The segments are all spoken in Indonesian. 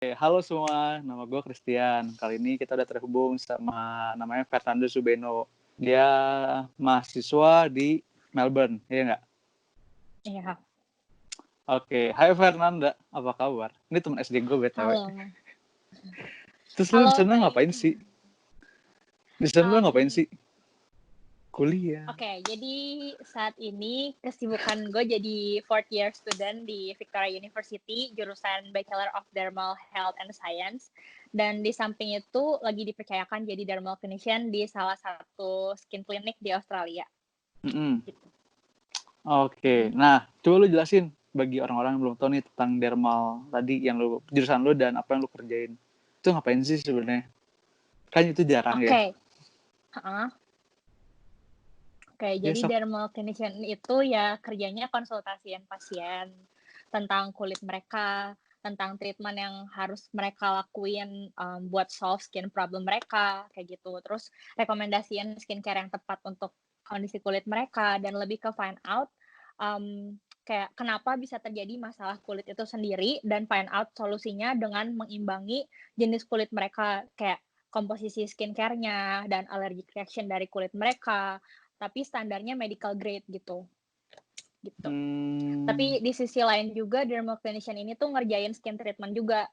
Halo semua, nama gue Christian. Kali ini kita udah terhubung sama namanya Fernando Subeno. Dia mahasiswa di Melbourne, iya nggak? Iya, Oke, hai Fernanda, apa kabar? Ini teman SD gue BTW. halo. Terus lu di sana Baik. ngapain sih? Di sana lu ngapain sih? Kuliah. Oke, jadi saat ini kesibukan gue jadi 4th year student di Victoria University, jurusan Bachelor of Dermal Health and Science. Dan di samping itu lagi dipercayakan jadi dermal clinician di salah satu skin clinic di Australia. Gitu. Oke, nah coba lu jelasin bagi orang-orang yang belum tahu nih tentang dermal tadi yang lu jurusan lu dan apa yang lu kerjain. Itu ngapain sih sebenarnya? Kan itu jarang ya. Oke. Jadi dermal clinician itu ya kerjanya konsultasiin pasien tentang kulit mereka, tentang treatment yang harus mereka lakuin buat solve skin problem mereka, kayak gitu. Terus rekomendasiin skincare yang tepat untuk kondisi kulit mereka dan lebih ke find out kayak kenapa bisa terjadi masalah kulit itu sendiri dan find out solusinya dengan mengimbangi jenis kulit mereka kayak komposisi skincare-nya dan allergic reaction dari kulit mereka, tapi standarnya medical grade gitu. Tapi di sisi lain juga dermal clinician ini tuh ngerjain skin treatment juga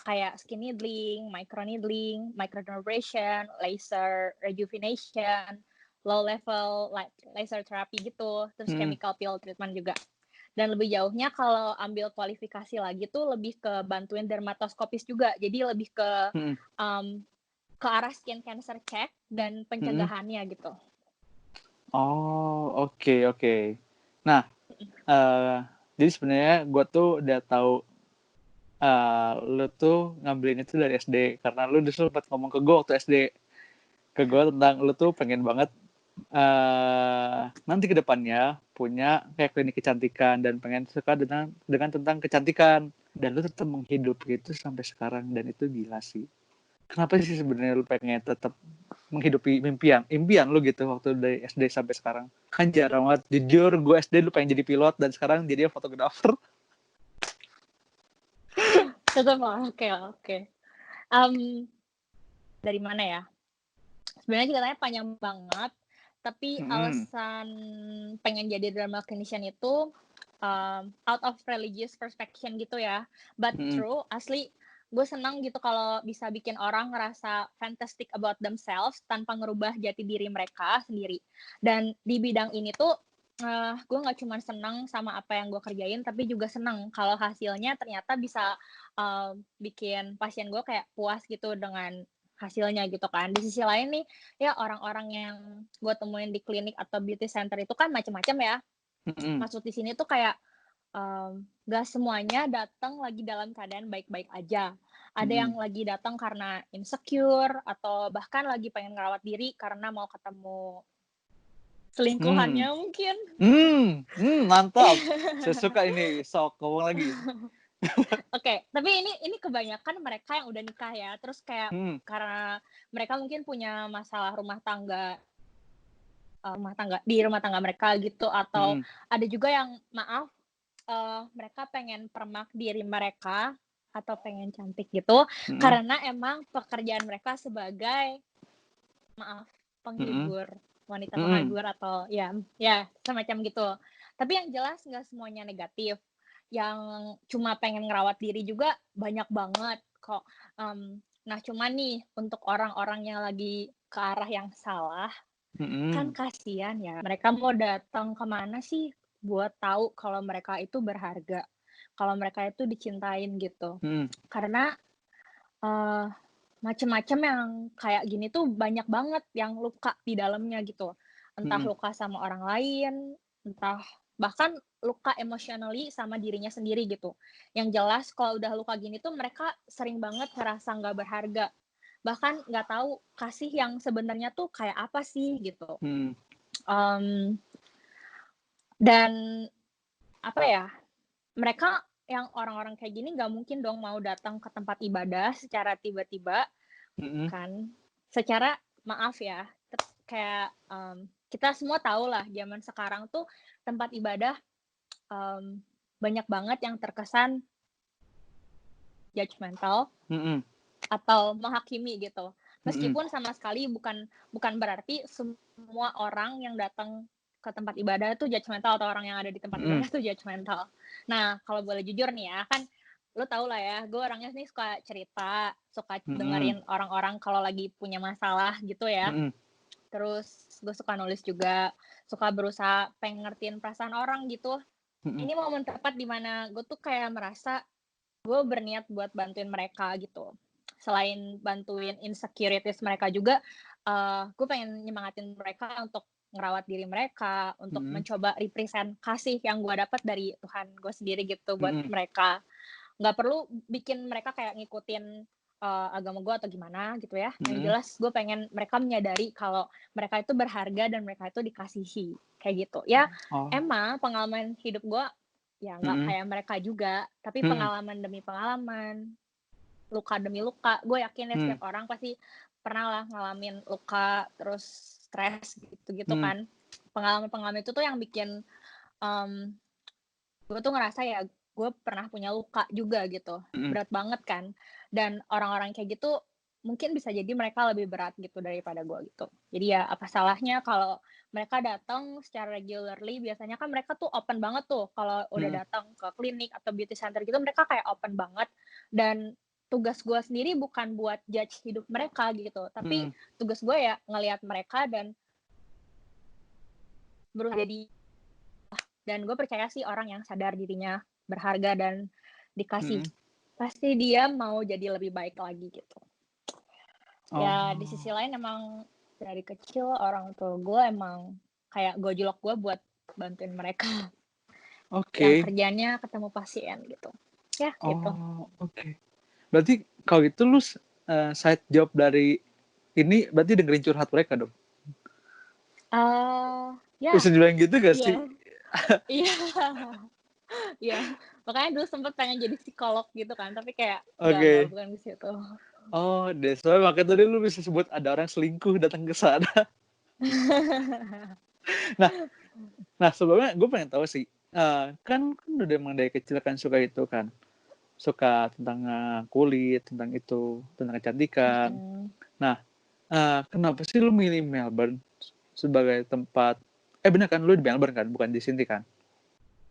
kayak skin needling, microneedling, microdermabrasion, laser rejuvenation, low level laser therapy gitu, terus chemical peel treatment juga. Dan lebih jauhnya kalau ambil kualifikasi lagi tuh lebih ke bantuin dermatoskopis juga, jadi lebih ke arah skin cancer check dan pencegahannya gitu. Oh, oke. Nah, jadi sebenarnya gue tuh udah tahu lu tuh ngambilin itu dari SD karena lu dulu sempat ngomong ke gue waktu SD ke gue tentang lu tuh pengen banget nanti kedepannya punya kayak klinik kecantikan dan pengen suka dengan tentang kecantikan dan lu tetap menghidupi itu sampai sekarang dan itu gila sih. Kenapa sih sebenarnya lu pengen tetap menghidupi impian lu gitu waktu dari SD sampai sekarang? Kan jarang banget. Jujur gue SD lu pengen jadi pilot dan sekarang jadi fotografer. Tetap oke. Dari mana ya? Sebenarnya ceritanya panjang banget, tapi alasan pengen jadi dermal clinician itu out of religious perspective gitu ya. But true, asli gue senang gitu kalau bisa bikin orang ngerasa fantastic about themselves tanpa ngerubah jati diri mereka sendiri. Dan di bidang ini tuh gue nggak cuma senang sama apa yang gue kerjain, tapi juga senang kalau hasilnya ternyata bisa bikin pasien gue kayak puas gitu dengan hasilnya gitu kan. Di sisi lain nih, ya orang-orang yang gue temuin di klinik atau beauty center itu kan macam-macam ya. Maksud di sini tuh kayak gak semuanya datang lagi dalam keadaan baik-baik aja. Ada yang lagi datang karena insecure atau bahkan lagi pengen ngerawat diri karena mau ketemu selingkuhannya mungkin. Mantap. Saya suka ini. Sok ngomong lagi. Oke, tapi ini kebanyakan mereka yang udah nikah ya. Terus kayak karena mereka mungkin punya masalah rumah tangga di rumah tangga mereka gitu, atau ada juga yang maaf mereka pengen permak diri mereka atau pengen cantik gitu karena emang pekerjaan mereka sebagai penghibur, wanita penghibur atau ya semacam gitu. Tapi yang jelas nggak semuanya negatif. Yang cuma pengen ngerawat diri juga banyak banget kok. Nah cuma nih untuk orang-orang yang lagi ke arah yang salah, kan kasihan ya. Mereka mau datang kemana sih buat tahu kalau mereka itu berharga, kalau mereka itu dicintain gitu. Karena macem-macem yang kayak gini tuh banyak banget yang luka di dalamnya gitu. Entah luka sama orang lain, entah bahkan luka emotionally sama dirinya sendiri gitu. Yang jelas kalau udah luka gini tuh mereka sering banget ngerasa nggak berharga. Bahkan nggak tahu kasih yang sebenarnya tuh kayak apa sih gitu. Dan apa ya, mereka yang orang-orang kayak gini nggak mungkin dong mau datang ke tempat ibadah secara tiba-tiba kan. Secara maaf ya, kayak kita semua tahu lah zaman sekarang tuh tempat ibadah banyak banget yang terkesan judgmental atau menghakimi gitu. Meskipun sama sekali bukan berarti semua orang yang datang ke tempat ibadah itu judgmental atau orang yang ada di tempat ibadah itu judgmental. Nah, kalau boleh jujur nih ya, kan lo tau lah ya, gue orangnya nih suka cerita, suka dengerin orang-orang kalau lagi punya masalah gitu ya. Terus gue suka nulis juga, suka berusaha pengen ngertiin perasaan orang gitu. Ini momen tepat dimana gue tuh kayak merasa gue berniat buat bantuin mereka gitu. Selain bantuin insecurities mereka juga, gue pengen nyemangatin mereka untuk ngerawat diri mereka, untuk mencoba represent kasih yang gue dapat dari Tuhan gue sendiri gitu buat mereka. Nggak perlu bikin mereka kayak ngikutin agama gue atau gimana gitu ya. Yang jelas gue pengen mereka menyadari kalau mereka itu berharga dan mereka itu dikasihi kayak gitu. Ya emang pengalaman hidup gue ya nggak kayak mereka juga, tapi pengalaman demi pengalaman, luka demi luka. Gue yakin ya setiap orang pasti pernah lah ngalamin luka, terus stres gitu-gitu kan. Pengalaman-pengalaman itu tuh yang bikin gue tuh ngerasa ya gue pernah punya luka juga gitu. Berat banget kan. Dan orang-orang kayak gitu mungkin bisa jadi mereka lebih berat gitu daripada gue gitu. Jadi ya apa salahnya kalau mereka datang secara regularly, biasanya kan mereka tuh open banget tuh kalau udah datang ke klinik atau beauty center gitu, mereka kayak open banget. Dan tugas gue sendiri bukan buat judge hidup mereka gitu, tapi tugas gue ya ngelihat mereka dan berusaha jadi, dan gue percaya sih orang yang sadar dirinya berharga dan dikasih, pasti dia mau jadi lebih baik lagi gitu. Ya di sisi lain emang dari kecil orang tua gue emang kayak gojlok gue buat bantuin mereka. Yang kerjanya ketemu pasien gitu. Ya gitu. Berarti kalau gitu lu side job dari ini berarti dengerin curhat mereka dong? Ya. Bisa dibilang gitu gak sih? Iya. Iya. Makanya dulu sempet pengen jadi psikolog gitu kan, tapi kayak enggak, bukan di situ. Oh, that's why makanya tadi lu bisa sebut ada orang selingkuh datang ke sana. Nah sebelumnya gue pengen tahu sih, kan udah emang dari kecil kan suka itu kan, suka tentang kulit, tentang itu, tentang kecantikan. Nah, kenapa sih lu milih Melbourne sebagai tempat? Bener kan lu di Melbourne kan, bukan di sini kan?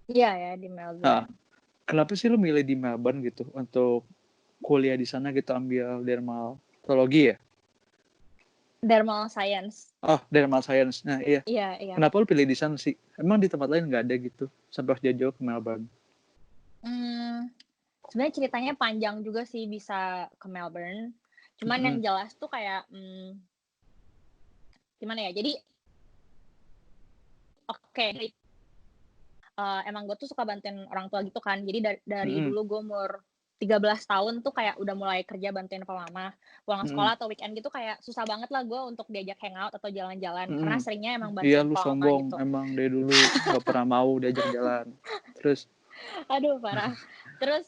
Iya ya, di Melbourne. Kenapa sih lu milih di Melbourne gitu untuk kuliah di sana gitu, ambil dermatologi ya? Dermal science. Oh, dermal science. Nah, iya. Iya. Kenapa lu pilih di sana sih? Emang di tempat lain nggak ada gitu sampai harus jauh-jauh ke Melbourne? Sebenarnya ceritanya panjang juga sih bisa ke Melbourne. Cuman yang jelas tuh kayak gimana ya? Jadi emang gue tuh suka bantuin orang tua gitu kan. Jadi dari dulu gue umur 13 tahun tuh kayak udah mulai kerja bantuin papa mama. Pulang sekolah atau weekend gitu kayak susah banget lah gue untuk diajak hangout atau jalan-jalan. Karena seringnya emang Iya, bantuin lu papa mama sombong. gitu. Emang dari dulu gak pernah mau diajak jalan. Terus? Aduh, parah. Terus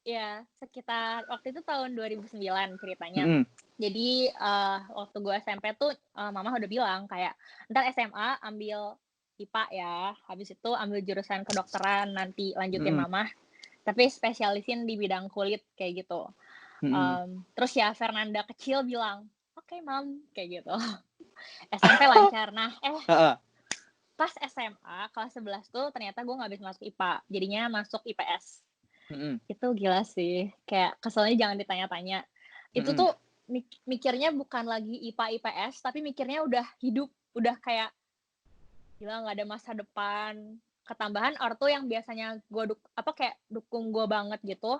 ya sekitar waktu itu tahun 2009 ceritanya. Jadi waktu gue SMP tuh mama udah bilang kayak ntar SMA ambil IPA ya, habis itu ambil jurusan kedokteran, nanti lanjutin mama, tapi spesialisin di bidang kulit kayak gitu. Terus ya Fernanda kecil bilang, oke, Mam, kayak gitu. SMP lancar. Nah, pas SMA kelas 11 tuh ternyata gue nggak bisa masuk IPA, jadinya masuk IPS. Itu gila sih, kayak keselnya jangan ditanya-tanya. Itu tuh mikirnya bukan lagi IPA IPS, tapi mikirnya udah hidup, udah kayak gila nggak ada masa depan. Ketambahan ortu yang biasanya gue kayak dukung gue banget gitu,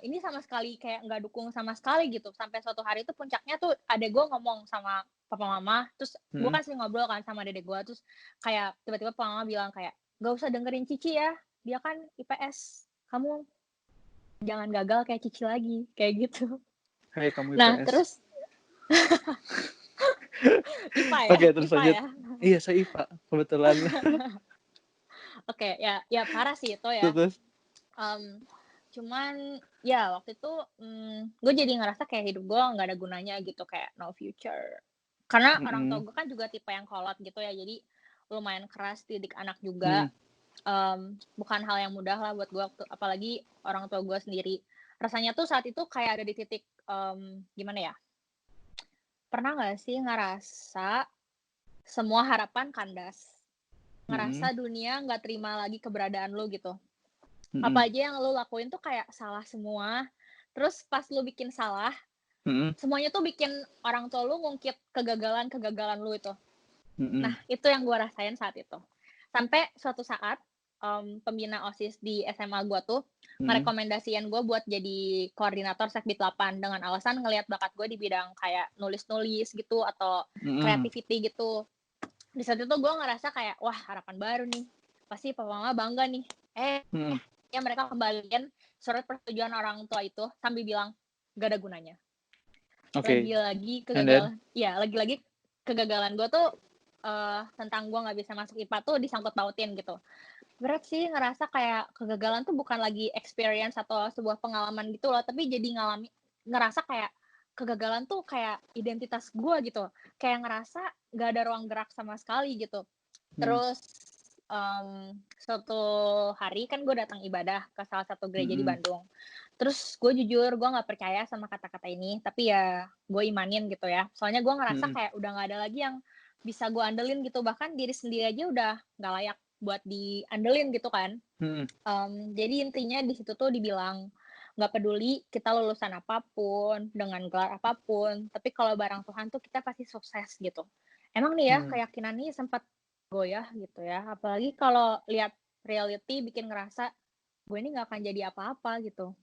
ini sama sekali kayak nggak dukung sama sekali gitu. Sampai suatu hari itu puncaknya tuh adek gue ngomong sama papa mama, terus gue kan sering ngobrol kan sama dedek gue, terus kayak tiba-tiba papa mama bilang kayak gak usah dengerin Cici ya, dia kan IPS, kamu jangan gagal kayak Cici lagi, kayak gitu. Hai, kamu IPS. Nah terus IPA ya? Oke, terus lanjut. Ya? Iya, saya IPA kebetulan. Oke, ya parah sih itu ya. Terus? Cuman ya waktu itu gue jadi ngerasa kayak hidup gue nggak ada gunanya gitu, kayak no future. Karena orang tua gue kan juga tipe yang kolot gitu ya, jadi lumayan keras didik anak juga. Bukan hal yang mudah lah buat gue, apalagi orang tua gue sendiri rasanya tuh saat itu kayak ada di titik, gimana ya, pernah nggak sih ngerasa semua harapan kandas? Mhm. Ngerasa dunia nggak terima lagi keberadaan lu gitu. Mhm. Apa aja yang lu lakuin tuh kayak salah semua, terus pas lu bikin salah, Mhm. semuanya tuh bikin orang tua lu ngungkit kegagalan-kegagalan lu itu. Nah, Mhm. itu yang gue rasain saat itu. Sampai suatu saat, pembina OSIS di SMA gue tuh Mhm. ngerekomendasiin gue buat jadi koordinator Sekbid 8 dengan alasan ngelihat bakat gue di bidang kayak nulis-nulis gitu atau Mhm. creativity gitu. Di saat itu gue ngerasa kayak, wah harapan baru nih, pasti papa mama bangga nih. Mhm. Ya mereka kembaliin surat persetujuan orang tua itu sambil bilang, "Gak ada gunanya." Oke. Lagi-lagi And then? lagi-lagi kegagalan gue tuh, tentang gue nggak bisa masuk IPA tuh disangkut pautin gitu. Berat sih ngerasa kayak kegagalan tuh bukan lagi experience atau sebuah pengalaman gitu loh, tapi jadi ngerasa kayak kegagalan tuh kayak identitas gue gitu. Kayak ngerasa nggak ada ruang gerak sama sekali gitu. Mhm. Terus, suatu hari kan gue datang ibadah ke salah satu gereja di Mhm. Bandung. Terus gue jujur gue nggak percaya sama kata-kata ini, tapi ya gue imanin gitu ya. Soalnya gue ngerasa Mhm. kayak udah nggak ada lagi yang bisa gue andelin gitu, bahkan diri sendiri aja udah nggak layak buat diandelin gitu kan. Mhm. Jadi intinya di situ tuh dibilang, nggak peduli kita lulusan apapun, dengan gelar apapun, tapi kalau barang Tuhan tuh kita pasti sukses gitu. Emang nih ya, Mhm. keyakinan ini sempat goyah gitu ya, apalagi kalau lihat reality bikin ngerasa, gue ini nggak akan jadi apa-apa gitu.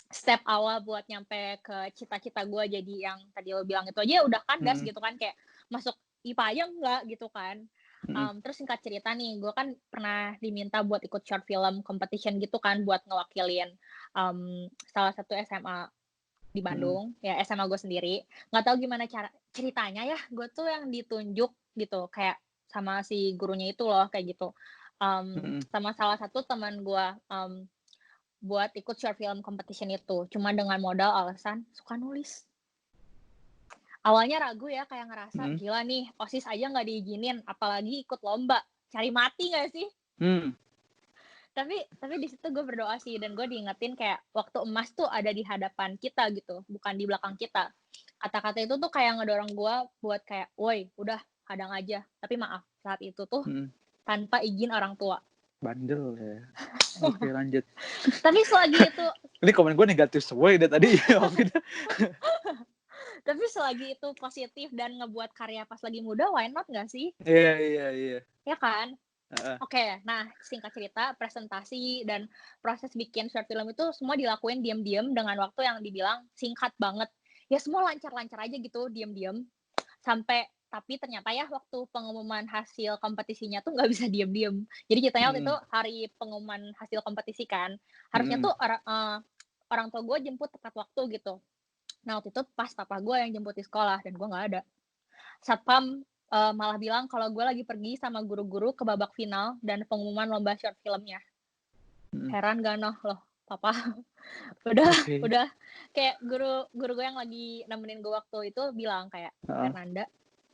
Step awal buat nyampe ke cita-cita gue jadi yang tadi lo bilang itu aja udah kandas Mhm. gitu kan, kayak masuk IPA aja enggak gitu kan. Mhm. Terus singkat cerita nih, gue kan pernah diminta buat ikut short film competition gitu kan, buat ngewakilin, salah satu SMA di Mhm. Bandung, ya SMA gue sendiri. Nggak tahu gimana cara ceritanya ya, gue tuh yang ditunjuk gitu, kayak sama si gurunya itu loh, kayak gitu. Mhm. Sama salah satu teman gue, buat ikut short film competition itu, cuma dengan modal alasan suka nulis. Awalnya ragu ya, kayak ngerasa, Mhm. "Gila nih, OSIS aja nggak diizinin, apalagi ikut lomba." Cari mati nggak sih? Mhm. Tapi di situ gue berdoa sih, dan gue diingetin kayak waktu emas tuh ada di hadapan kita gitu, bukan di belakang kita. Kata-kata itu tuh kayak ngedorong gue buat kayak, "Woi, udah hadang aja." Tapi maaf, saat itu tuh Mhm. tanpa izin orang tua. Bandel ya. Oke, lanjut. Tapi selagi itu Ini komen gue negatif semua ya dari tadi. Maafin. Tapi selagi itu positif dan ngebuat karya pas lagi muda, why not nggak sih? Iya, iya, iya. Ya kan? Heeh. Oke, nah singkat cerita, presentasi dan proses bikin short film itu semua dilakuin diam-diam dengan waktu yang dibilang singkat banget. Ya semua lancar-lancar aja gitu, diam-diam. Tapi ternyata ya waktu pengumuman hasil kompetisinya tuh nggak bisa diam-diam. Jadi ceritanya waktu itu Mhm. hari pengumuman hasil kompetisi kan, harusnya Mhm. tuh orang tua gue jemput tepat waktu gitu. Nah waktu itu pas papa gue yang jemput di sekolah dan gue nggak ada. Satpam, malah bilang kalau gue lagi pergi sama guru-guru ke babak final dan pengumuman lomba short filmnya. Mhm. Heran gak noh loh, papa. Udah Oke. udah kayak guru gue yang lagi nemenin gue waktu itu bilang kayak, Heeh. "Fernanda,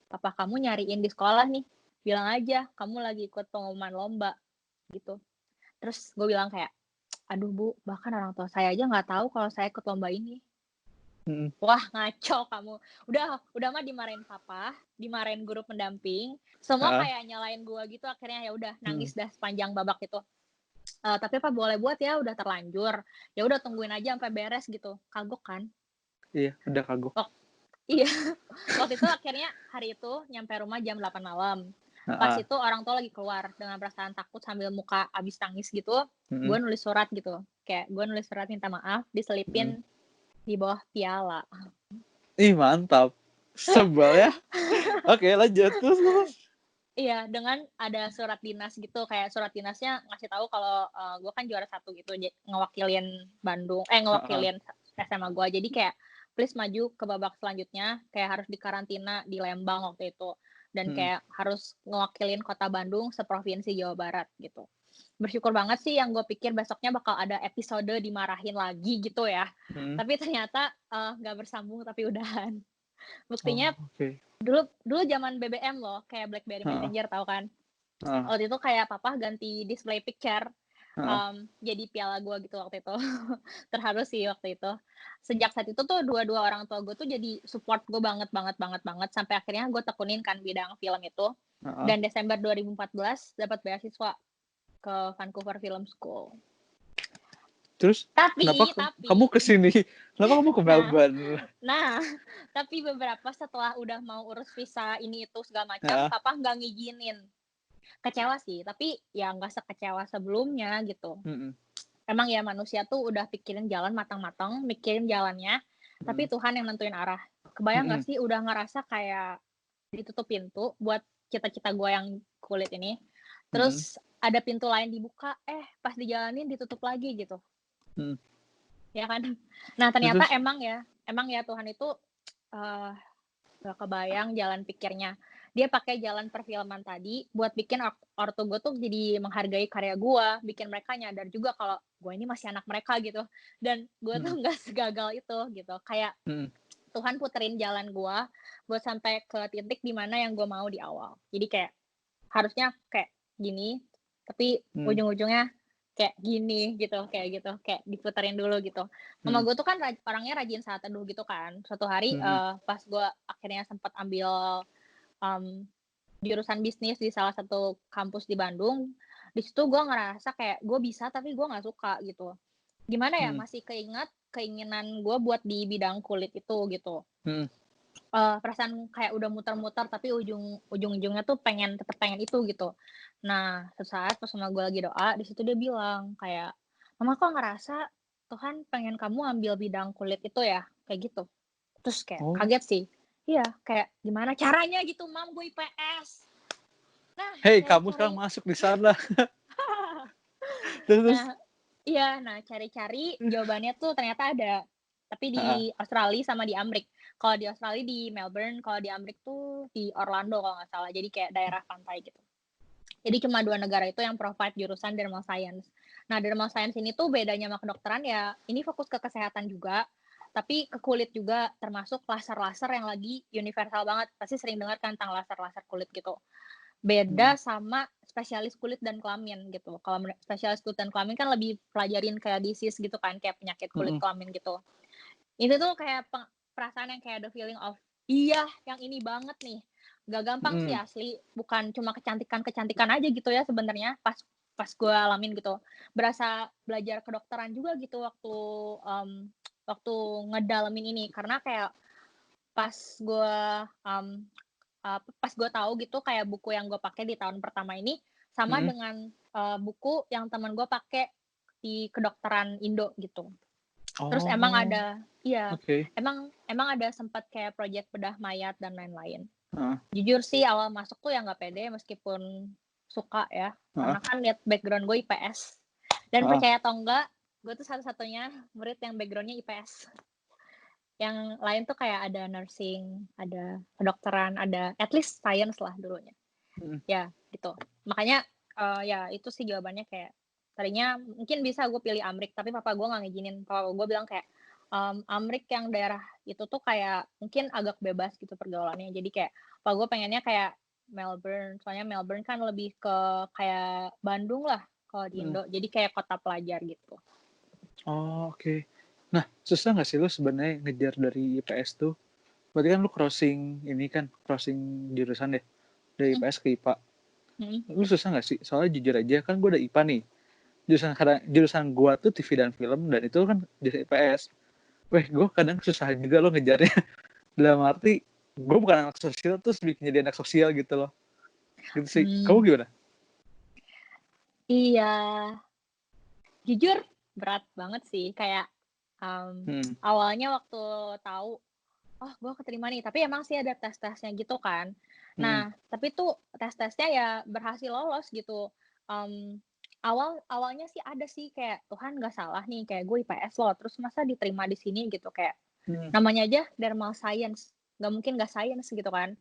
papa kamu nyariin di sekolah nih, bilang aja kamu lagi ikut pengumuman lomba," gitu. Terus gue bilang kayak, "Aduh Bu, bahkan orang tua saya aja nggak tahu kalau saya ikut lomba ini." Mhm. Wah, ngaco kamu. Udah mah dimarahin papa, dimarahin guru pendamping, semua Heeh. kayak nyalain gua gitu, akhirnya ya udah Mhm. nangis dah sepanjang babak itu. Tapi apa boleh buat ya, udah terlanjur. Ya udah tungguin aja sampai beres gitu. Kagok kan? Iya, udah kagok. Wak iya, waktu itu akhirnya hari itu nyampe rumah jam 8 malam. Pas Heeh. itu orang tua lagi keluar dengan perasaan takut sambil muka abis nangis gitu, gue Mhm. nulis surat gitu. Kayak gue nulis surat minta maaf, Mhm. diselipin di bawah piala. Ih, mantap. Sebel ya. Oke, lanjut. Terus, terus. Iya, dengan ada surat dinas gitu, kayak surat dinasnya ngasih tahu kalau, gue kan juara 1 gitu, Heeh. ngewakilin SMA gue. Jadi kayak, "Please maju ke babak selanjutnya," kayak harus dikarantina di Lembang waktu itu, dan Mhm. kayak harus ngewakilin kota Bandung seprovinsi Jawa Barat gitu. Bersyukur banget sih yang gue pikir besoknya bakal ada episode dimarahin lagi gitu ya, Mhm. tapi ternyata, nggak bersambung tapi udahan. Oh, Buktinya oke. dulu zaman BBM loh, kayak BlackBerry Heeh. Messenger tahu kan? Heeh. Waktu itu kayak papa ganti display picture, jadi piala gue gitu waktu itu. Terharu sih waktu itu. Sejak saat itu tuh dua-dua orang tua gue tuh jadi support gue banget sampai akhirnya gue tekunin kan bidang film itu. Heeh. Dan Desember 2014 dapat beasiswa ke Vancouver Film School. Terus kenapa Tapi kamu kesini? Kenapa kamu ke Melbourne? Tapi beberapa setelah udah mau urus visa ini itu segala macam, Heeh. papa nggak ngizinin. Kecewa sih, tapi ya nggak sekecewa sebelumnya gitu. Emang ya manusia tuh udah pikirin jalan matang-matang, mikirin jalannya, tapi Tuhan yang nentuin arah. Kebayang nggak sih udah ngerasa kayak ditutup pintu buat cita-cita gue yang kulit ini, terus ada pintu lain dibuka, pas dijalanin ditutup lagi gitu. Ya kan? Nah ternyata emang ya Tuhan itu gak kebayang jalan pikirnya. Dia pakai jalan perfilman tadi buat bikin ortu gue tuh jadi menghargai karya gue, bikin mereka nyadar juga kalau gue ini masih anak mereka gitu. Dan gue tuh nggak segagal itu gitu. Kayak Tuhan puterin jalan gue buat sampai ke titik dimana yang gue mau di awal. Jadi kayak harusnya kayak gini, tapi ujung-ujungnya kayak gini gitu, kayak diputerin dulu gitu. Mama gue tuh kan orangnya rajin saat teduh gitu kan. Suatu hari pas gue akhirnya sempat ambil jurusan bisnis di salah satu kampus di Bandung, di situ gue ngerasa kayak gue bisa tapi gue nggak suka gitu. Gimana ya, masih keinget keinginan gue buat di bidang kulit itu gitu. Perasaan kayak udah muter-muter tapi ujung-ujungnya tuh tetap pengen itu gitu. Nah, sesaat pas sama gue lagi doa, di situ dia bilang kayak, "Mama kok ngerasa Tuhan pengen kamu ambil bidang kulit itu ya?" Kayak gitu. Terus kayak kaget sih. Iya, kayak gimana caranya gitu, Mam, gue IPS. Nah, Kamu sekarang masuk di sana. Terus. Cari-cari jawabannya tuh ternyata ada. Tapi di Australia sama di Amrik. Kalau di Australia di Melbourne, kalau di Amrik tuh di Orlando kalau nggak salah. Jadi kayak daerah pantai gitu. Jadi cuma 2 negara itu yang provide jurusan Dermal Science. Nah, Dermal Science ini tuh bedanya sama kedokteran ya, ini fokus ke kesehatan juga, tapi ke kulit juga, termasuk laser-laser yang lagi universal banget. Pasti sering dengar kan tentang laser-laser kulit gitu. Beda sama spesialis kulit dan kelamin gitu. Kalau spesialis kulit dan kelamin kan lebih pelajarin kayak disease gitu kan, kayak penyakit kulit kelamin gitu. Itu tuh kayak perasaan yang kayak the feeling of, iya yang ini banget nih. Gak gampang sih asli, bukan cuma kecantikan aja gitu ya sebenarnya pas gue alamin gitu. Berasa belajar kedokteran juga gitu waktu ngedalamin ini, karena kayak pas gue tahu gitu kayak buku yang gue pakai di tahun pertama ini sama dengan buku yang teman gue pakai di kedokteran Indo gitu. Terus emang ada emang ada sempat kayak proyek bedah mayat dan lain-lain. Jujur sih awal masuk tuh ya nggak pede meskipun suka ya, karena kan lihat background gue IPS. Dan percaya atau enggak, gue tuh satu-satunya murid yang backgroundnya IPS. Yang lain tuh kayak ada nursing, ada kedokteran, ada at least science lah dulunya. Ya gitu. Makanya ya itu sih jawabannya, kayak tadinya mungkin bisa gue pilih Amrik, tapi papa gue nggak ngizinin. Papa gue bilang kayak Amrik yang daerah itu tuh kayak mungkin agak bebas gitu pergaulannya. Jadi kayak papa gue pengennya kayak Melbourne, soalnya Melbourne kan lebih ke kayak Bandung lah kalau di Indo. Jadi kayak kota pelajar gitu. Oke. Nah, susah nggak sih lu sebenarnya ngejar dari IPS tuh? Berarti kan lu crossing jurusan deh dari IPS ke IPA. Lu susah nggak sih? Soalnya jujur aja kan gue udah IPA nih. Jurusan gue tuh TV dan film, dan itu kan di IPS. Gue kadang susah juga lo ngejarnya. Dalam arti gue bukan anak sosial terus bikin jadi anak sosial gitu loh. Gitu sih. Kamu gimana? Iya, jujur berat banget sih. Kayak awalnya waktu tahu, oh gue keterima nih, tapi emang sih ada tes-tesnya gitu kan. Nah, tapi tuh tes-tesnya ya berhasil lolos gitu. Awalnya sih ada sih kayak, Tuhan nggak salah nih, kayak gue IPS loh, terus masa diterima di sini gitu, kayak namanya aja dermal science, nggak mungkin nggak science gitu kan.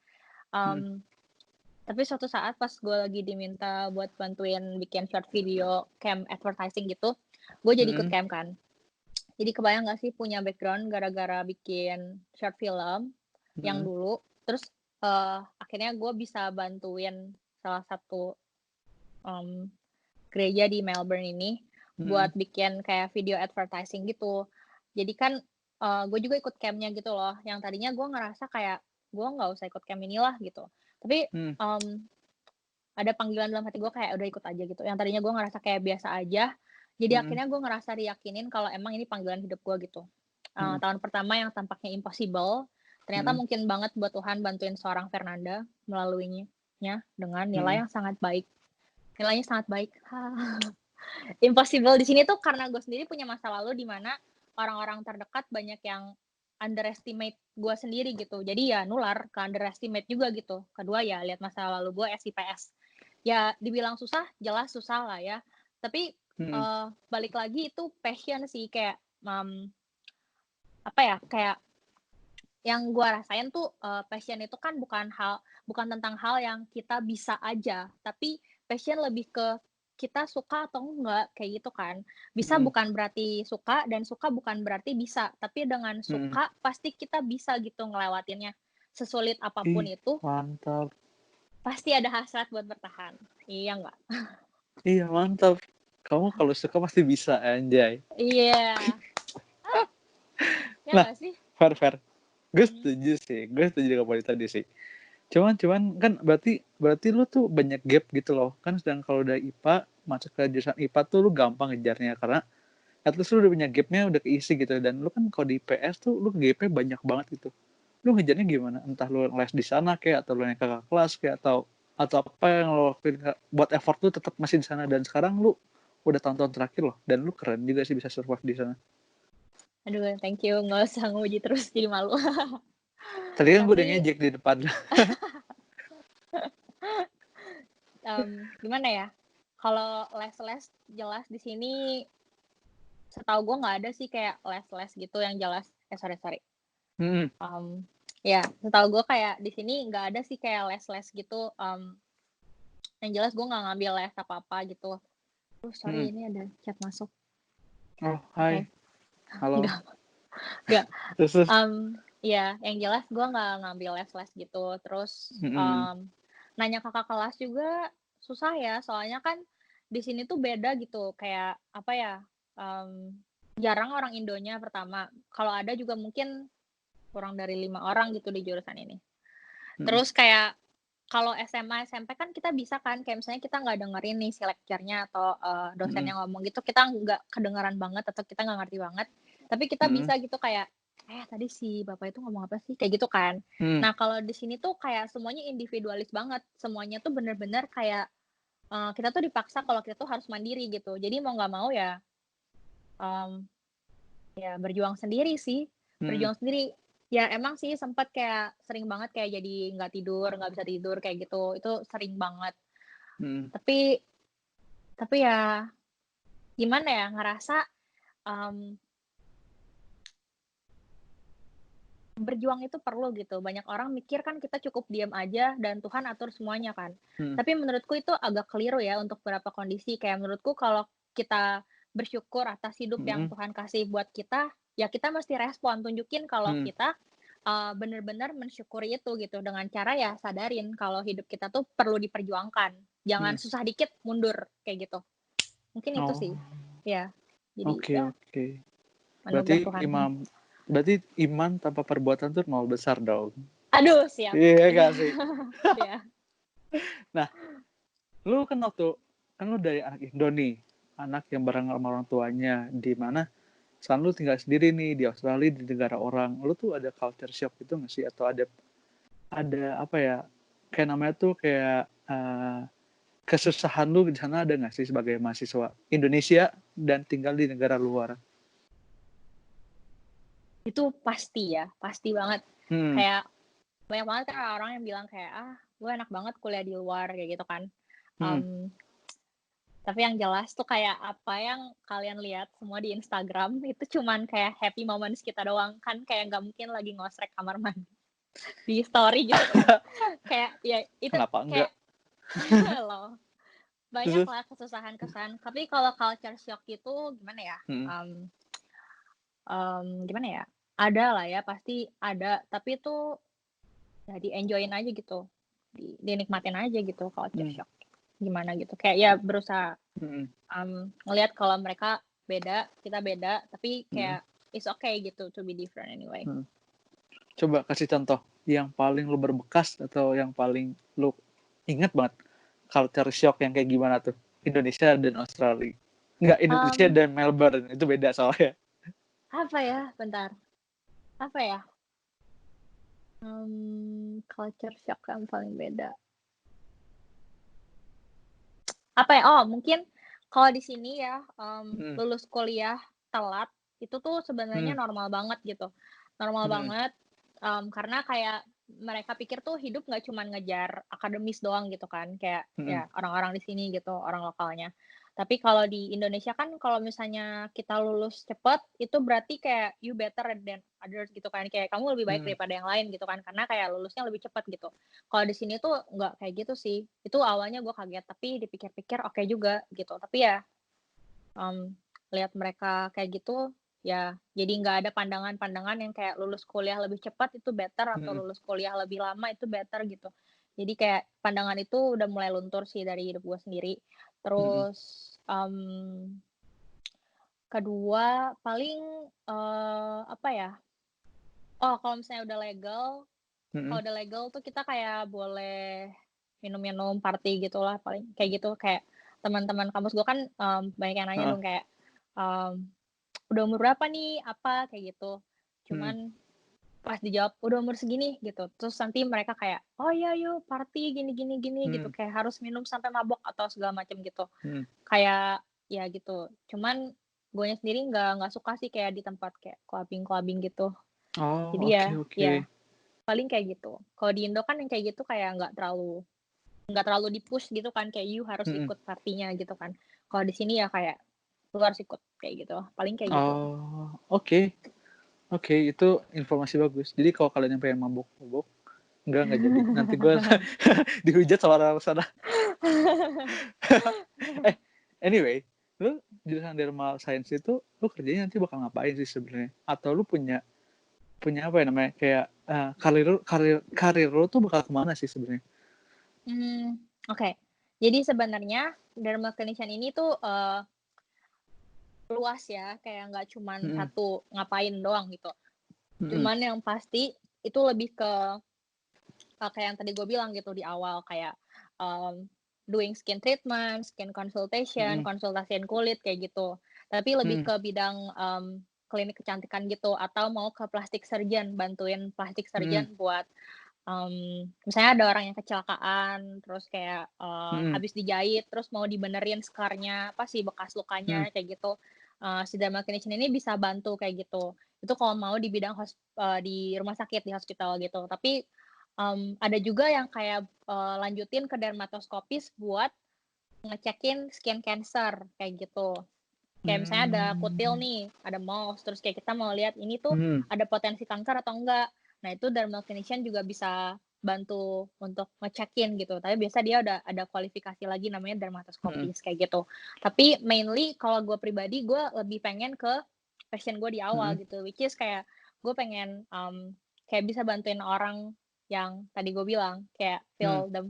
Tapi suatu saat pas gue lagi diminta buat bantuin bikin short video camp advertising gitu, gue jadi ikut camp kan. Jadi kebayang gak sih punya background gara-gara bikin short film yang dulu, terus akhirnya gue bisa bantuin salah satu gereja di Melbourne ini buat bikin kayak video advertising gitu. Jadi kan gue juga ikut camp-nya gitu loh, yang tadinya gue ngerasa kayak gue nggak usah ikut camp inilah gitu. Tapi ada panggilan dalam hati gue kayak udah ikut aja gitu. Yang tadinya gue ngerasa kayak biasa aja, jadi akhirnya gue ngerasa diyakinin kalau emang ini panggilan hidup gue gitu. Tahun pertama yang tampaknya impossible, ternyata mungkin banget buat Tuhan bantuin seorang Fernanda melaluinya dengan nilai yang sangat baik. Nilainya sangat baik. Impossible di sini tuh karena gue sendiri punya masa lalu di mana orang-orang terdekat banyak yang underestimate gue sendiri gitu. Jadi ya nular ke underestimate juga gitu. Kedua ya lihat masa lalu gue SIPS. Ya dibilang susah, jelas susah lah ya. Tapi balik lagi itu passion sih, kayak apa ya, kayak yang gue rasain tuh passion itu kan bukan tentang hal yang kita bisa aja, tapi passion lebih ke kita suka atau enggak kayak gitu kan. Bisa bukan berarti suka, dan suka bukan berarti bisa, tapi dengan suka pasti kita bisa gitu ngelewatinnya. Sesulit apapun itu Mantap. pasti ada hasrat buat bertahan. Iya enggak? Iya, mantap. Kamu kalau suka pasti bisa, anjay. Iya. Ya Nah, enggak sih? fair. Gue setuju sih. Gue setuju dengan poin tadi sih. Cuman kan berarti lu tuh banyak gap gitu loh. Kan sedang kalau udah IPA, masuk ke jurusan IPA tuh lu gampang ngejarnya karena at least lu udah punya gapnya udah keisi gitu. Dan lu kan kalau di IPS tuh lu gapnya banyak banget gitu. Lu ngejarnya gimana? Entah lu les di sana kayak, atau lu naik kakak kelas kayak, atau apa yang lo lakuin buat effort lu tetap masih di sana. Dan sekarang lu udah tahun-tahun terakhir loh, dan lu keren juga sih bisa survive di sana. Aduh, thank you. Nggak usah nguji terus, jadi malu. Tadi kan gue udah Tapi ngejek di depan. gimana ya? Kalau les-les jelas di sini, setahu gue nggak ada sih kayak les-les gitu yang jelas. Sorry. Ya, setahu gue kayak di sini nggak ada sih kayak les-les gitu. Yang jelas gue nggak ngambil les apa-apa gitu. Sorry, ini ada chat masuk. Oh, hai. Halo. Nggak. Terus. Ya, yang jelas gue nggak ngambil les-les gitu. Terus nanya kakak kelas juga susah ya, soalnya kan di sini tuh beda gitu. Kayak apa ya? Jarang orang Indonya pertama. Kalau ada juga mungkin kurang dari 5 orang gitu di jurusan ini. Terus kayak kalau SMA, SMP kan kita bisa kan, kayak misalnya kita nggak dengerin nih si lecture-nya atau dosen yang ngomong gitu, kita nggak kedengeran banget atau kita nggak ngerti banget. Tapi kita bisa gitu kayak, tadi si bapak itu ngomong apa sih? Kayak gitu kan. Nah, kalau di sini tuh kayak semuanya individualis banget. Semuanya tuh bener-bener kayak kita tuh dipaksa kalau kita tuh harus mandiri gitu. Jadi mau nggak mau ya ya berjuang sendiri sih. Berjuang sendiri. Ya emang sih sempat kayak sering banget kayak jadi nggak bisa tidur kayak gitu. Itu sering banget. Tapi ya gimana ya, ngerasa berjuang itu perlu gitu. Banyak orang mikir kan kita cukup diam aja dan Tuhan atur semuanya kan. Tapi menurutku itu agak keliru ya untuk beberapa kondisi. Kayak menurutku kalau kita bersyukur atas hidup yang Tuhan kasih buat kita, ya kita mesti respon, tunjukin kalau kita benar-benar mensyukuri itu gitu, dengan cara ya sadarin kalau hidup kita tuh perlu diperjuangkan. Jangan susah dikit mundur kayak gitu. Mungkin itu sih. Ya. Jadi ya anugerah Tuhan. Berarti iman tanpa perbuatan tuh nol besar dong. Aduh, siap. Iya gak sih? Iya. Nah, lu kan lu dari anak Indo nih, anak yang bareng sama orang tuanya, di mana sekarang lu tinggal sendiri nih di Australia, di negara orang. Lu tuh ada culture shock gitu nggak sih? Atau ada apa ya, kayak namanya tuh kayak kesusahan lu di sana ada nggak sih sebagai mahasiswa Indonesia dan tinggal di negara luar? Itu pasti banget. Kayak banyak banget kan orang yang bilang kayak, gue enak banget kuliah di luar kayak gitu kan. Tapi yang jelas tuh kayak apa yang kalian lihat semua di Instagram itu cuman kayak happy moments kita doang kan, kayak nggak mungkin lagi ngosrek kamar mandi di story gitu kan. Kayak ya itu Kenapa kayak loh, banyak lah kesusahan. Tapi kalau culture shock itu gimana ya? Gimana ya? Ada lah ya, pasti ada. Tapi itu ya di-enjoyin aja gitu, dinikmatin aja gitu culture shock. gimana gitu. Kayak ya berusaha Mhm. ngelihat kalau mereka beda, kita beda, tapi Mhm. kayak it's okay gitu to be different anyway. Mhm. Coba kasih contoh yang paling lu berbekas atau yang paling lu inget banget culture shock yang kayak gimana tuh? Indonesia dan Australia. Enggak, Indonesia Um, dan Melbourne, itu beda soalnya. apa ya? Bentar. Apa ya? Culture shock yang paling beda. Apa ya? Oh, mungkin kalau di sini ya, Mhm. lulus kuliah telat itu tuh sebenarnya Mhm. normal banget gitu. Normal Mhm. banget, karena kayak mereka pikir tuh hidup nggak cuman ngejar akademis doang gitu kan, kayak Mhm. ya orang-orang di sini gitu, orang lokalnya. Tapi kalau di Indonesia kan kalau misalnya kita lulus cepet, itu berarti kayak you better than others gitu kan, kayak kamu lebih baik Mhm. daripada yang lain gitu kan, karena kayak lulusnya lebih cepet gitu. Kalau di sini tuh nggak kayak gitu sih. Itu awalnya gue kaget, tapi dipikir-pikir oke juga gitu. Tapi ya, mmm, lihat mereka kayak gitu, ya jadi nggak ada pandangan-pandangan yang kayak lulus kuliah lebih cepat itu better atau Mhm. lulus kuliah lebih lama itu better gitu. Jadi kayak pandangan itu udah mulai luntur sih dari hidup gue sendiri. Mhm. Terus, kedua paling, apa ya, oh kalau misalnya udah legal, kalau Mhm. udah legal tuh kita kayak boleh minum-minum, party gitulah paling, kayak gitu. Kayak teman-teman kampus gue kan, banyak yang nanya Heeh. dong kayak, mmm, "Udah umur berapa nih?" Apa, kayak gitu. Mhm. Cuman pas dijawab, "Udah umur segini," gitu, terus nanti mereka kayak, "Oh iya yuk party gini gini gini," gitu, Mhm. kayak harus minum sampai mabok atau segala macam gitu. Mhm. Kayak ya gitu. Cuman guanya sendiri nggak suka sih kayak di tempat kayak clubbing-clubbing gitu. Oh, Jadi ya oke ya oke. paling kayak gitu. Kalau di Indo kan yang kayak gitu kayak nggak terlalu di-push gitu kan, kayak you harus Mhm. ikut partinya gitu kan. Kalau di sini ya kayak lu harus ikut, kayak gitu, paling kayak gitu. Oh, oke. Oke, itu informasi bagus. Jadi kalau kalian yang pengen mabok-mabok, enggak jadi. Nanti gue dihujat sama orang sana. Eh, anyway, lu jurusan Dermal Science itu, lu kerjanya nanti bakal ngapain sih sebenarnya? Atau lu punya punya apa ya namanya, kayak, karir karir karir lu tuh bakal kemana sih sebenarnya? Oke. Jadi sebenarnya dermal clinician ini tuh, luas ya, kayak nggak cuman Mhm. satu ngapain doang gitu. Mhm. Cuman yang pasti itu lebih ke, kayak yang tadi gue bilang gitu di awal, kayak, doing skin treatment, skin consultation, Mhm. konsultasiin kulit kayak gitu. Tapi lebih Mhm. ke bidang, klinik kecantikan gitu atau mau ke plastic surgeon, bantuin plastic Mhm. surgeon buat, misalnya ada orang yang kecelakaan, terus kayak, Mhm. habis dijahit, terus mau dibenerin scar-nya, apa sih, bekas Mhm. lukanya, kayak gitu. Si dermal clinician ini bisa bantu kayak gitu. Itu kalau mau di bidang di rumah sakit, di hospital gitu. Tapi, ada juga yang kayak, lanjutin ke dermatoskopis buat ngecekin skin cancer, kayak gitu. Kayak misalnya ada kutil Mmm. nih, ada moles, terus kayak kita mau lihat ini tuh Mhm. ada potensi kanker atau enggak. Nah, itu dermal clinician juga bisa bantu untuk ngecekin gitu, tapi biasa dia udah ada kualifikasi lagi namanya Mhm. dermatoskopis kayak gitu. Tapi mainly kalau gue pribadi, gue lebih pengen ke passion gue di awal Mhm. gitu, which is kayak gue pengen, kayak bisa bantuin orang yang tadi gue bilang, kayak Mhm.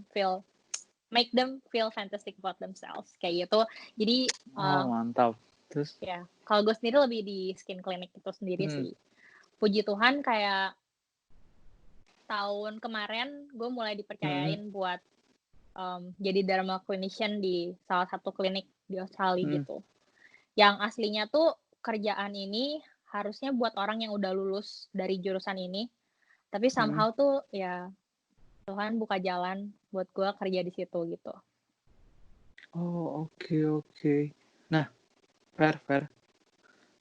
make them feel fantastic about themselves, kayak gitu. Jadi, Oh, mantap. Terus? ya, kalau gue sendiri lebih di skin clinic itu sendiri Mhm. sih. Puji Tuhan kayak tahun kemarin gue mulai Mhm. dipercayain buat, jadi dermal clinician di salah satu klinik di Australia Mhm. gitu. Yang aslinya tuh kerjaan ini harusnya buat orang yang udah lulus dari jurusan ini, tapi Mhm. somehow tuh ya Tuhan buka jalan buat gue kerja di situ gitu. Oh, oke oke. Nah, fair fair.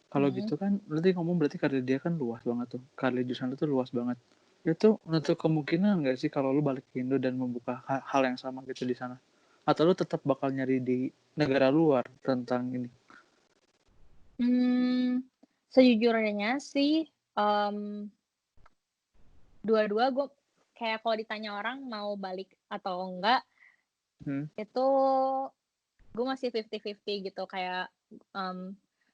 Kalau Mhm. gitu kan berarti ngomong berarti karir dia kan luas banget tuh. Karir jurusan lu tuh luas banget. Itu menutup kemungkinan nggak sih kalau lu balik ke Indo dan membuka hal yang sama gitu di sana? Atau lu tetap bakal nyari di negara luar tentang ini? Mmm, Sejujurnya sih, mmm, dua-dua gue kayak kalau ditanya orang mau balik atau enggak, Hmm. itu gue masih 50-50 gitu kayak,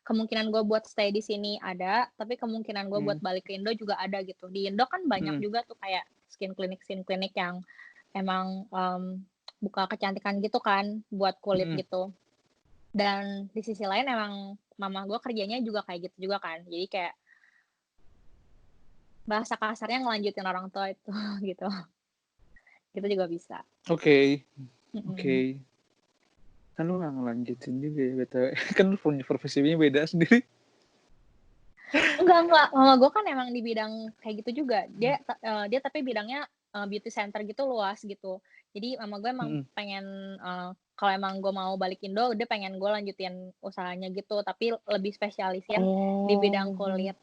kemungkinan gue buat stay di sini ada, tapi kemungkinan gue Hmm. buat balik ke Indo juga ada gitu. Di Indo kan banyak Hmm. juga tuh kayak skin clinic yang emang, buka kecantikan gitu kan buat kulit Mhm. gitu. Dan di sisi lain emang mama gue kerjanya juga kayak gitu juga kan. Jadi kayak bahasa kasarnya ngelanjutin orang tua itu gitu. Itu juga bisa. Oke, oke. Mhm. Kan lu nggak ngelanjutin juga ya BTW. Kan lu punya profesinya beda sendiri. Enggak, mama gue kan emang di bidang kayak gitu juga. Dia tapi bidangnya, beauty center gitu luas gitu. Jadi mama gue emang Mhm. pengen, kalau emang gue mau balik Indo, dia pengen gue lanjutin usahanya gitu, tapi lebih spesialisin di bidang Oh. kulit,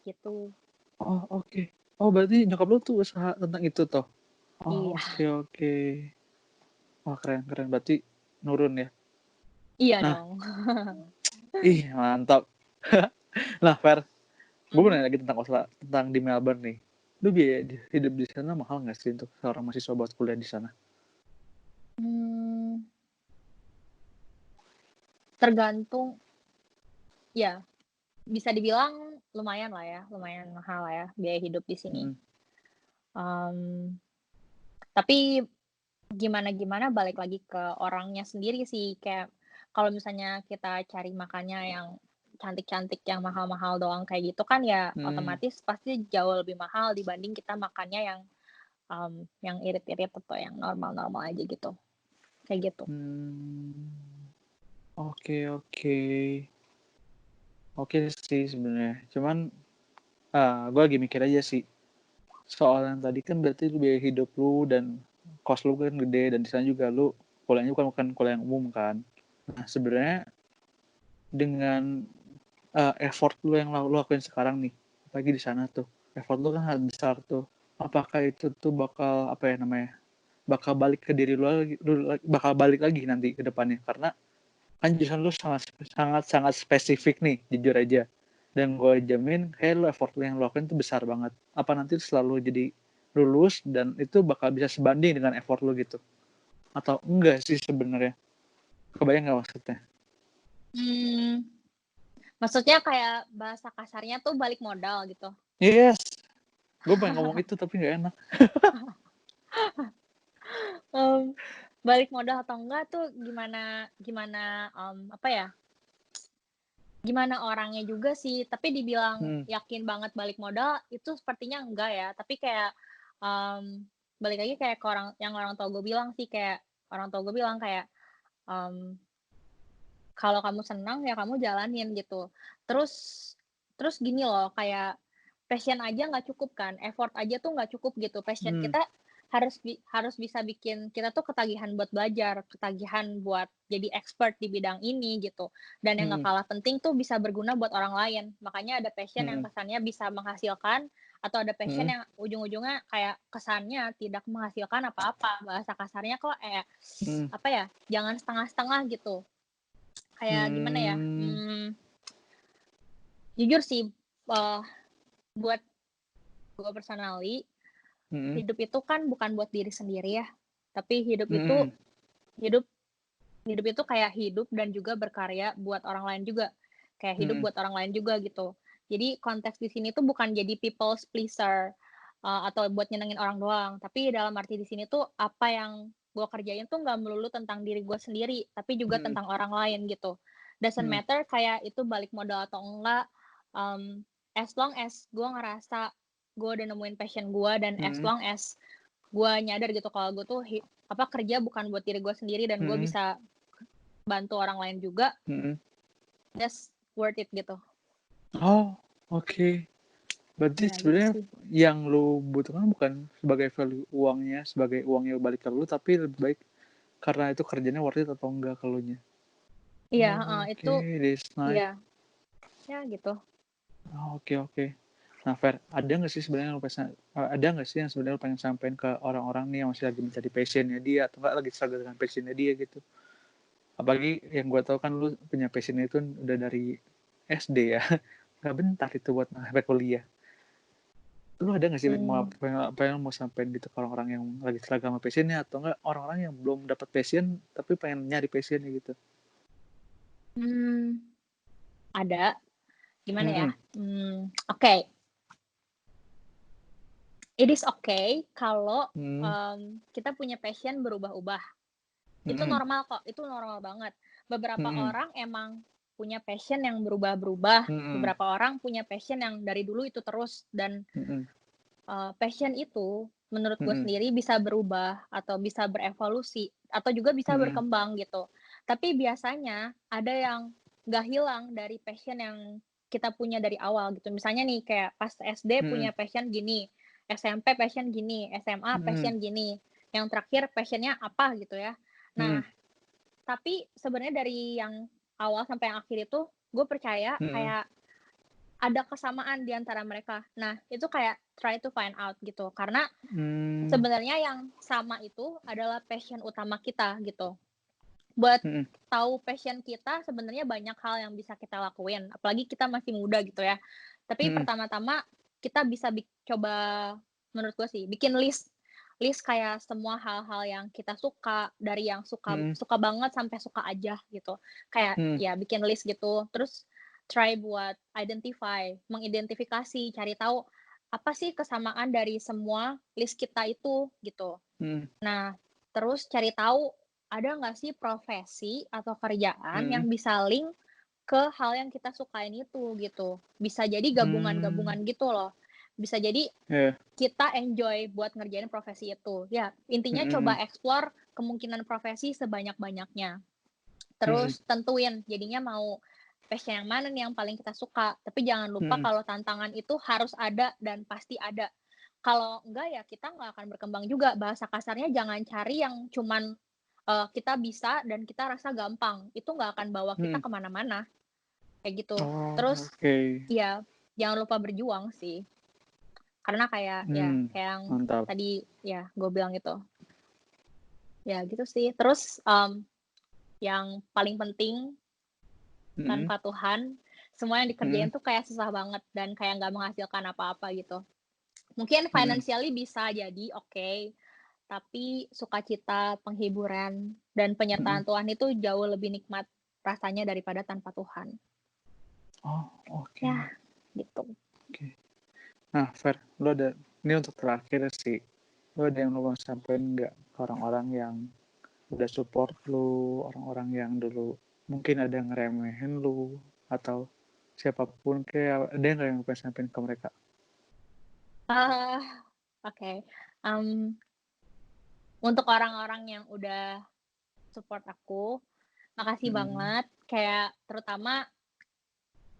gitu. Oh, oke. Oh, berarti nyokap lu tuh usaha tentang itu toh? Oh, Iya. oke, oke. Wah, keren, keren. Berarti nurun ya. Iya Nah, dong. ih, mantap. Nah, Fer, gue mau Mhm. nanya lagi tentang tentang di Melbourne nih. Lu biaya hidup di sana mahal nggak sih untuk seorang mahasiswa buat kuliah di sana? Mmm, tergantung ya, bisa dibilang lumayan lah ya, lumayan mahal lah ya biaya hidup di sini. Mhm. Mmm, tapi gimana-gimana balik lagi ke orangnya sendiri sih, kayak kalau misalnya kita cari makannya yang cantik-cantik, yang mahal-mahal doang kayak gitu kan ya Mhm. otomatis pasti jauh lebih mahal dibanding kita makannya yang irit-irit atau yang normal-normal aja gitu, kayak gitu. Hmm, oke, oke. Oke sih sebenarnya. Cuman, gue lagi mikir aja sih. Soal yang tadi kan berarti lu biaya hidup lu dan kos lu kan gede dan di sana juga lu kuliahnya bukan kuliah yang umum kan. Nah, sebenarnya dengan effort lu yang lu lakuin sekarang nih, apalagi di sana tuh, effort lu kan sangat besar tuh. Apakah itu tuh bakal apa ya namanya? Bakal balik ke diri lu bakal balik lagi nanti ke depannya karena kan jurusan lu sangat sangat sangat spesifik nih, jujur aja. Dan gue jamin kayak lu effort lu yang lu lakuin tuh besar banget. Apa nanti selalu jadi lulus dan itu bakal bisa sebanding dengan effort lu gitu? Atau enggak sih sebenarnya? Kebayang nggak maksudnya? Mmm, maksudnya kayak bahasa kasarnya tuh balik modal gitu? Yes, gue pengen ngomong itu tapi nggak enak. Mmm, balik modal atau enggak tuh gimana gimana, apa ya, gimana orangnya juga sih, tapi dibilang Hmm. yakin banget balik modal itu sepertinya enggak ya, tapi kayak, balik lagi kayak ke orang tua gue bilang sih, kayak orang tua gue bilang kayak, mmm, "Kalau kamu senang ya kamu jalanin," gitu. Terus terus gini loh, kayak passion aja nggak cukup kan, effort aja tuh nggak cukup gitu. Passion Hmm. kita harus bisa bikin kita tuh ketagihan buat belajar, ketagihan buat jadi expert di bidang ini gitu. Dan yang nggak Hmm. kalah penting tuh bisa berguna buat orang lain. Makanya ada passion yang Hmm. kesannya bisa menghasilkan atau ada passion Hmm. yang ujung-ujungnya kayak kesannya tidak menghasilkan apa-apa. Bahasa kasarnya kok Hmm. apa ya, jangan setengah-setengah gitu. Kayak gimana ya, Hmm. jujur sih, eee, buat gue personally, Hmm. hidup itu kan bukan buat diri sendiri ya, tapi Hmm. hidup hidup itu kayak hidup dan juga berkarya buat orang lain juga, kayak hidup Hmm. buat orang lain juga gitu. Jadi konteks di sini tuh bukan jadi people's pleaser, atau buat nyenengin orang doang, tapi dalam arti di sini tuh apa yang gue kerjain tuh nggak melulu tentang diri gue sendiri, tapi juga Hmm. tentang orang lain gitu. Doesn't Hmm. matter kayak itu balik modal atau enggak, as long as gue ngerasa gue udah nemuin passion gue dan as Hmm. long as gue nyadar gitu kalau gue tuh kerja bukan buat diri gue sendiri dan gue Hmm. bisa bantu orang lain juga, Hmm. that's worth it gitu. Oh, oke. Berarti Ya gitu sebenarnya sih. yang lu butuhkan bukan sebagai value uangnya, sebagai uangnya balik ke lu, tapi lebih baik karena itu kerjanya worth it atau enggak ke elunya. Iya, Oh, heeh, itu oke, that's nice. iya, ya gitu. Oh, oke, oke. Nah, Fer, ada nggak sih sebenarnya ada nggak sih yang sebenarnya lu pengen sampaikan ke orang-orang nih yang masih lagi mencari passionnya dia atau enggak lagi struggle dengan passionnya dia gitu? Apalagi yang gue tahu kan lu punya passion itu udah dari SD ya. Nggak bentar itu buat sampai kuliah. Lu ada nggak sih mau Mmm, apa yang mau sampein gitu ke orang-orang yang lagi struggle sama passionnya atau enggak orang-orang yang belum dapat passion tapi pengen nyari passionnya gitu? mmm, ada, gimana ya, Hmm. oke, it is okay kalau, Hmm. kita punya passion berubah-ubah. Itu normal kok, itu normal banget. Beberapa orang emang punya passion yang berubah-berubah, beberapa orang punya passion yang dari dulu itu terus, dan passion itu menurut gue sendiri bisa berubah atau bisa berevolusi atau juga bisa berkembang gitu. Tapi biasanya ada yang nggak hilang dari passion yang kita punya dari awal gitu. Misalnya nih kayak pas SD punya passion gini, SMP passion gini, SMA passion gini, yang terakhir passionnya apa gitu ya. Nah, tapi sebenarnya dari yang awal sampai yang akhir itu gue percaya kayak ada kesamaan di antara mereka. Nah, itu kayak try to find out gitu. Karena sebenarnya yang sama itu adalah passion utama kita gitu. Buat tahu passion kita sebenarnya banyak hal yang bisa kita lakuin. Apalagi kita masih muda gitu ya. Tapi pertama-tama kita bisa coba, menurut gue sih, bikin list kayak semua hal-hal yang kita suka, dari yang suka banget sampai suka aja gitu. Kayak ya bikin list gitu. Terus try buat mengidentifikasi, cari tahu apa sih kesamaan dari semua list kita itu gitu. Nah, terus cari tahu ada nggak sih profesi atau kerjaan yang bisa link ke hal yang kita sukain itu gitu. Bisa jadi gabungan-gabungan gitu loh. Bisa jadi kita enjoy buat ngerjain profesi itu. Ya, intinya coba explore kemungkinan profesi sebanyak-banyaknya. Terus tentuin jadinya mau passion yang mana nih yang paling kita suka. Tapi jangan lupa kalau tantangan itu harus ada dan pasti ada. Kalau enggak ya kita nggak akan berkembang juga. Bahasa kasarnya jangan cari yang cuman kita bisa dan kita rasa gampang. Itu nggak akan bawa kita kemana-mana. Kayak gitu. Terus ya jangan lupa berjuang sih. Karena kayak kayak yang tadi ya gue bilang itu. Ya gitu sih. Terus yang paling penting tanpa Tuhan, semua yang dikerjain tuh kayak susah banget dan kayak nggak menghasilkan apa-apa gitu. Mungkin financially bisa jadi oke, tapi sukacita, penghiburan, dan penyertaan Tuhan itu jauh lebih nikmat rasanya daripada tanpa Tuhan. Oh, oke. Ya, gitu. Oke. Nah, Fer, lo ada, ini untuk terakhir sih, lo ada yang lo mau sampaikan nggak ke orang-orang yang udah support lo, orang-orang yang dulu mungkin ada yang ngeremehin lo, atau siapapun, kayak ada yang pengen sampaikan ke mereka? Oke. Untuk orang-orang yang udah support aku, makasih banget. Kayak terutama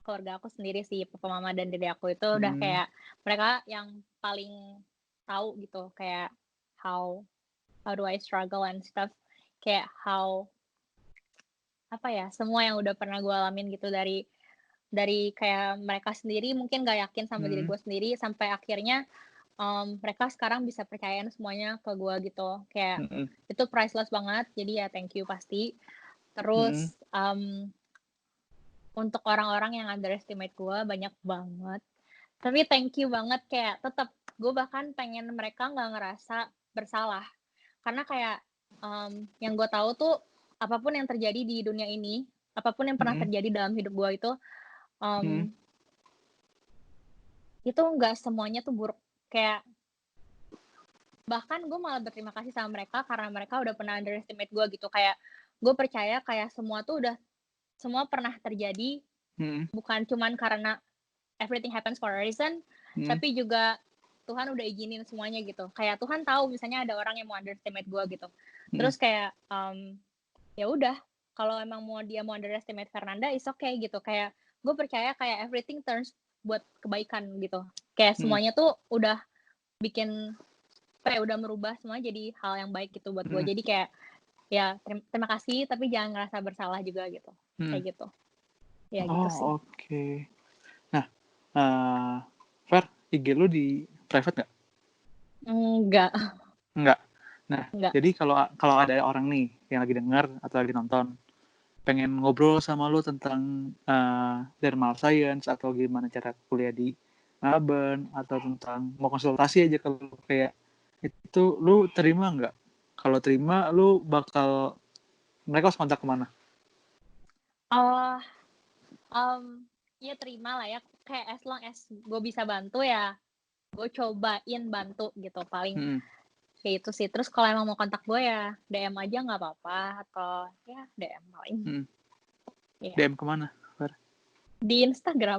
keluarga aku sendiri sih, papa mama dan dede aku itu udah kayak mereka yang paling tahu gitu kayak how do I struggle and stuff, kayak apa ya, semua yang udah pernah gue alamin gitu, dari kayak mereka sendiri mungkin gak yakin sama diri gue sendiri sampai akhirnya mereka sekarang bisa percayain semuanya ke gue gitu, kayak itu priceless banget. Jadi ya thank you pasti. Terus untuk orang-orang yang underestimate gue banyak banget, tapi thank you banget, kayak tetap gue bahkan pengen mereka nggak ngerasa bersalah, karena kayak yang gue tahu tuh apapun yang terjadi di dunia ini, apapun yang pernah terjadi dalam hidup gue itu nggak semuanya tuh buruk. Kayak bahkan gue malah berterima kasih sama mereka karena mereka udah pernah underestimate gue gitu. Kayak gue percaya kayak semua pernah terjadi, bukan cuman karena everything happens for a reason, tapi juga Tuhan udah izinin semuanya gitu. Kayak Tuhan tahu misalnya ada orang yang mau underestimate gue gitu. Terus kayak ya udah, kalau emang dia mau underestimate Fernanda, is okay gitu. Kayak gue percaya kayak everything turns buat kebaikan gitu. Kayak semuanya tuh udah bikin udah merubah semua jadi hal yang baik gitu buat gue. Jadi kayak ya terima kasih, tapi jangan ngerasa bersalah juga gitu. Kayak gitu. Ya gitu sih. Oke. Nah, Fer, IG lu di private nggak? Enggak. Nah, Enggak. jadi kalau ada orang nih yang lagi dengar atau lagi nonton, pengen ngobrol sama lu tentang dermal science atau gimana cara kuliah di Melbourne, atau tentang mau konsultasi aja, kalau kayak itu lu terima nggak? Kalau terima, lu mereka harus kontak kemana? Ya terima lah ya, kayak as long as gue bisa bantu ya gue cobain bantu gitu. Paling Kayak itu sih. Terus kalau emang mau kontak gue ya DM aja nggak apa-apa, atau ya DM paling. Hmm. Iya. DM kemana? Di Instagram.